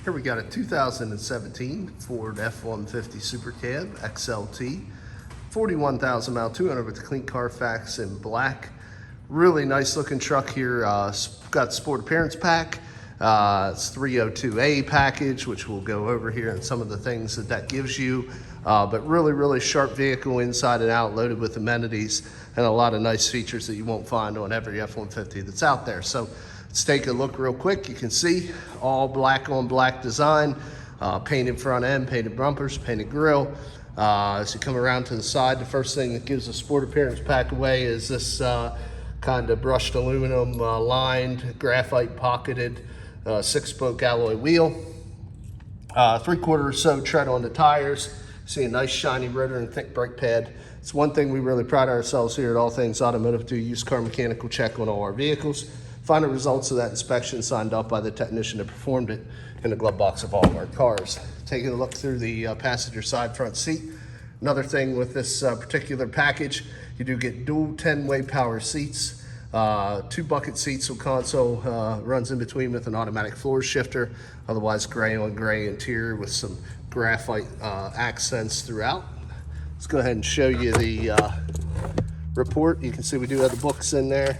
Here we got a 2017 Ford F-150 Super Cab XLT, 41,000 mile, 200 with the clean Carfax in black. Really nice looking truck here. Got sport appearance pack. It's 302A package, which we'll go over here and some of the things that gives you. But really sharp vehicle inside and out, loaded with amenities and a lot of nice features that you won't find on every F-150 that's out there. So let's take a look real quick. You can see all black on black design, painted front end, painted bumpers, painted grille. As you come around to the side, the first thing that gives a sport appearance pack away is this kind of brushed aluminum lined, graphite pocketed 6-spoke alloy wheel. 3/4 or so tread on the tires. See a nice shiny rotor and thick brake pad. It's one thing we really pride ourselves here at All Things Automotive, do used car mechanical check on all our vehicles. Final results of that inspection signed off by the technician that performed it in the glove box of all of our cars. Taking a look through the passenger side front seat. Another thing with this particular package, you do get dual 10-way power seats, 2 bucket seats with console runs in between with an automatic floor shifter, otherwise gray on gray interior with some graphite accents throughout. Let's go ahead and show you the report. You can see we do have the books in there.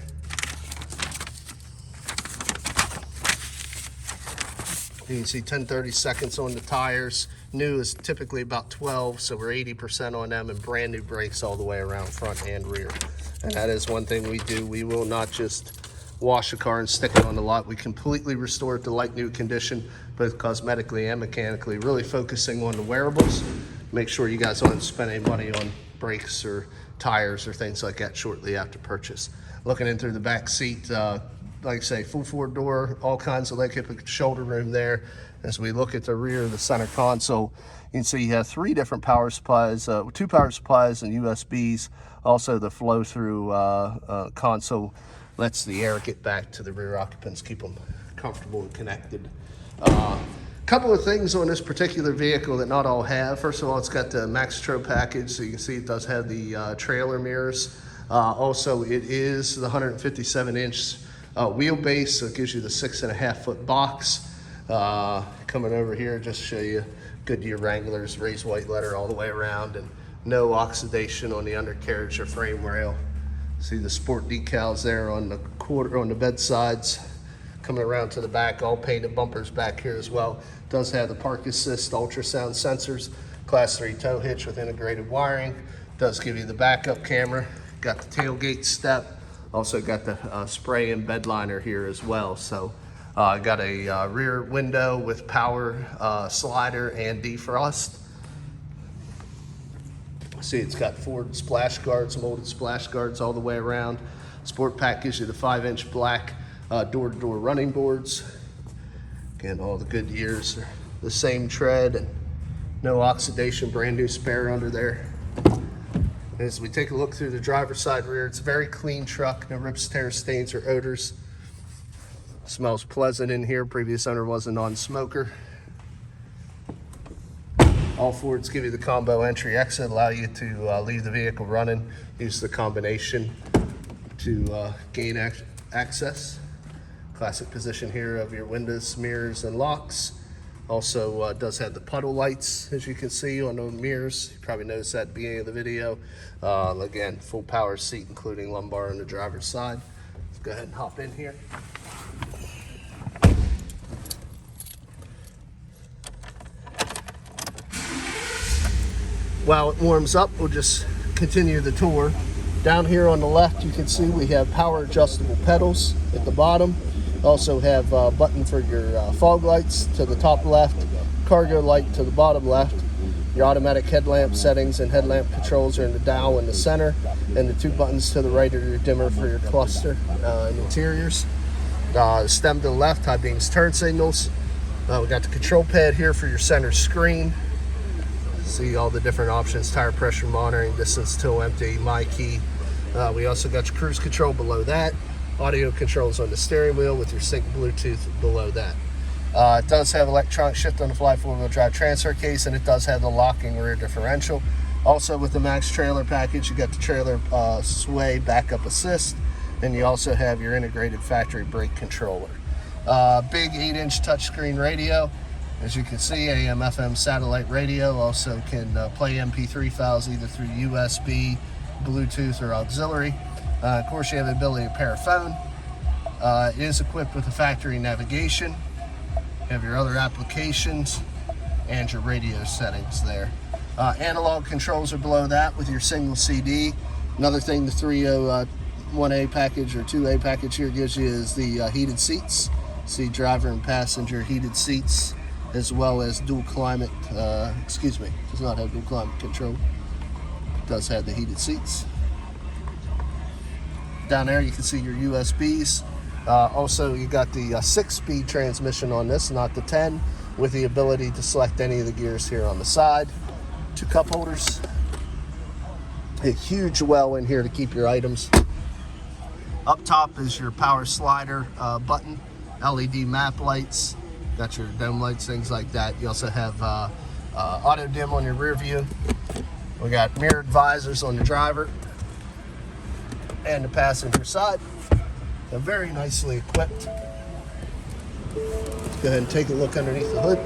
You can see 10-30 seconds on the tires. New is typically about 12, so we're 80% on them, and brand new brakes all the way around front and rear. And that is one thing we do. We will not just wash a car and stick it on the lot. We completely restore it to like new condition, both cosmetically and mechanically, really focusing on the wearables. Make sure you guys don't spend any money on brakes or tires or things like that shortly after purchase. Looking in through the back seat, like I say, full 4-door, all kinds of leg hip and shoulder room there. As we look at the rear of the center console, you can see you have 3 different power supplies, 2 power supplies and USBs. Also the flow through console lets the air get back to the rear occupants, keep them comfortable and connected. Couple of things on this particular vehicle that not all have. First of all, it's got the MaxxTro package, so you can see it does have the trailer mirrors. Also, it is the 157-inch wheelbase, so it gives you the 6.5-foot box. Coming over here, just to show you Goodyear Wranglers, raised white letter all the way around, and no oxidation on the undercarriage or frame rail. See the sport decals there on the bed sides. Coming around to the back, all painted bumpers back here as well. Does have the park assist ultrasound sensors, class 3 tow hitch with integrated wiring. Does give you the backup camera. Got the tailgate step. Also got the spray and bed liner here as well. So got a rear window with power slider and defrost. See, it's got Ford splash guards, molded splash guards all the way around. Sport pack gives you the 5-inch black door-to-door running boards. Again, all the Goodyears are the same tread and no oxidation, brand new spare under there. As we take a look through the driver's side rear, it's a very clean truck, no rips, tears, stains, or odors. Smells pleasant in here. Previous owner was a non-smoker. All Fords give you the combo entry exit, allow you to leave the vehicle running, use the combination to gain access. Classic position here of your windows, mirrors, and locks. Also does have the puddle lights, as you can see on the mirrors. You probably noticed that at the beginning of the video. Again, full power seat, including lumbar on the driver's side. Let's go ahead and hop in here. While it warms up, we'll just continue the tour. Down here on the left, you can see we have power adjustable pedals at the bottom. Also have a button for your fog lights to the top left, cargo light to the bottom left. Your automatic headlamp settings and headlamp controls are in the dial in the center, and the 2 buttons to the right are your dimmer for your cluster and interiors. The stem to the left, high beams turn signals. We got the control pad here for your center screen. See all the different options, tire pressure monitoring, distance till empty, my key. We also got your cruise control below that. Audio controls on the steering wheel with your sync Bluetooth below that. It does have electronic shift on the fly 4-wheel drive transfer case, and it does have the locking rear differential. Also with the Max trailer package, you got the trailer sway backup assist, and you also have your integrated factory brake controller. Big 8-inch touchscreen radio. As you can see, AM, FM satellite radio, also can play MP3 files either through USB, Bluetooth, or auxiliary. Of course, you have the ability to pair a phone. It is equipped with a factory navigation. You have your other applications and your radio settings there. Analog controls are below that with your single CD. Another thing the 301A package or 2A package here gives you is the heated seats. See, driver and passenger heated seats, as well as dual climate, does not have dual climate control. It does have the heated seats. Down there you can see your USBs. Also, you got the 6-speed transmission on this, not the 10, with the ability to select any of the gears here on the side. 2 cup holders. A huge well in here to keep your items. Up top is your power slider button, LED map lights, got your dome lights, things like that. You also have auto dim on your rear view. We got mirrored visors on the driver and the passenger side. They're very nicely equipped. Let's go ahead and take a look underneath the hood.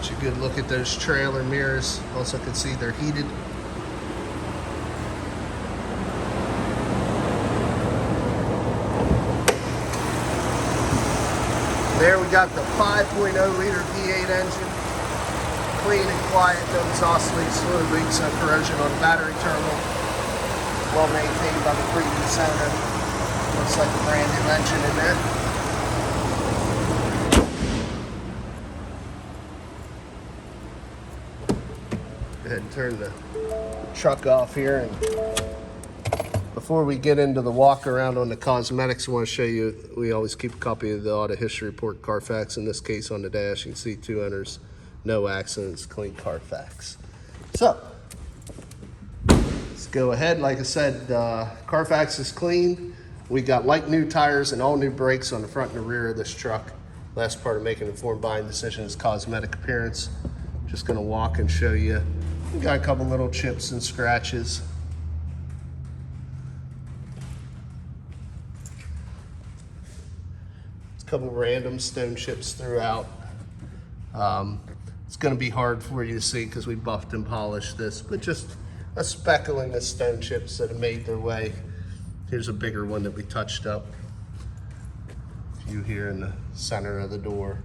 Get you a good look at those trailer mirrors. Also can see they're heated. There we got the 5.0 liter V8 engine. Clean and quiet, no exhaust leaks, fluid leaks, no corrosion on the battery terminal. Well maintained by the previous owner. Looks like a brand new engine in there. Go ahead and turn the truck off here. And before we get into the walk around on the cosmetics, I want to show you, we always keep a copy of the auto history report Carfax. In this case on the dash, you can see 2 owners, no accidents, clean Carfax. So, let's go ahead. Like I said, Carfax is clean. We got like new tires and all new brakes on the front and the rear of this truck. Last part of making an informed buying decision is cosmetic appearance. Just gonna walk and show you. We got a couple little chips and scratches. A couple random stone chips throughout. It's going to be hard for you to see because we buffed and polished this, but just a speckling of stone chips that have made their way. Here's a bigger one that we touched up. A few here in the center of the door.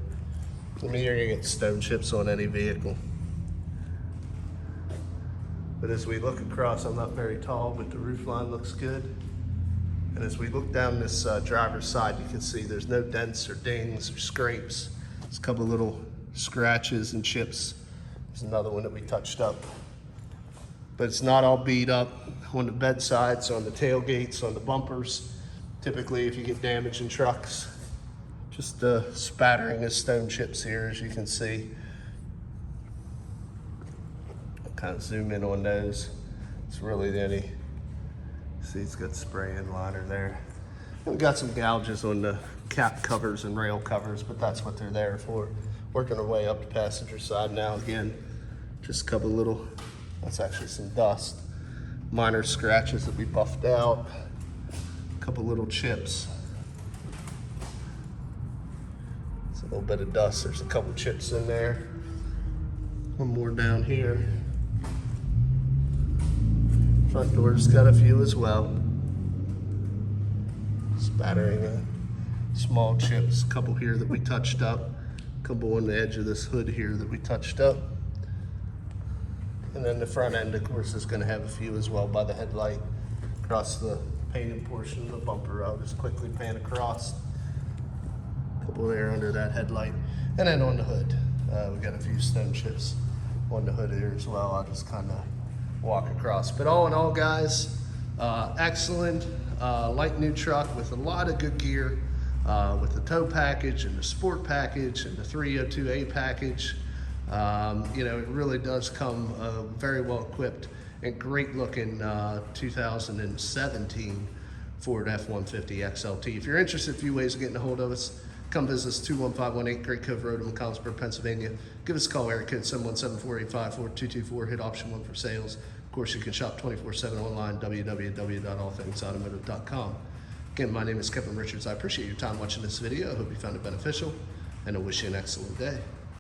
I mean, you're going to get stone chips on any vehicle. But as we look across, I'm not very tall, but the roof line looks good. And as we look down this driver's side, you can see there's no dents or dings or scrapes. There's a couple little scratches and chips. There's another one that we touched up. But it's not all beat up on the bed sides, on the tailgates, on the bumpers. Typically, if you get damage in trucks, just a spattering of stone chips here, as you can see. I'll kind of zoom in on those. It's really the only. See, it's got spray and liner there. We've got some gouges on the cap covers and rail covers, but that's what they're there for. Working our way up the passenger side now. Again, just a couple little, that's actually some dust. Minor scratches that we buffed out. A couple little chips. It's a little bit of dust. There's a couple chips in there. One more down here. Front door's got a few as well. Spattering small chips. A couple here that we touched up. A couple on the edge of this hood here that we touched up. And then the front end, of course, is going to have a few as well by the headlight. Across the painted portion of the bumper, I'll just quickly pan across. A couple there under that headlight. And then on the hood, we got a few stone chips on the hood here as well. I'll just kind of walk across. But all in all, guys, excellent light new truck with a lot of good gear, with the tow package and the sport package and the 302A package. You know, it really does come very well equipped and great looking 2017 Ford F-150 XLT. If you're interested, a few ways of getting a hold of us. Come visit us, 21518 Great Cove Road in McConnellsburg, Pennsylvania. Give us a call, area code 717-485-4224. Hit option 1 for sales. Of course, you can shop 24/7 online, www.allthingsautomotive.com. Again, my name is Kevin Richards. I appreciate your time watching this video. I hope you found it beneficial, and I wish you an excellent day.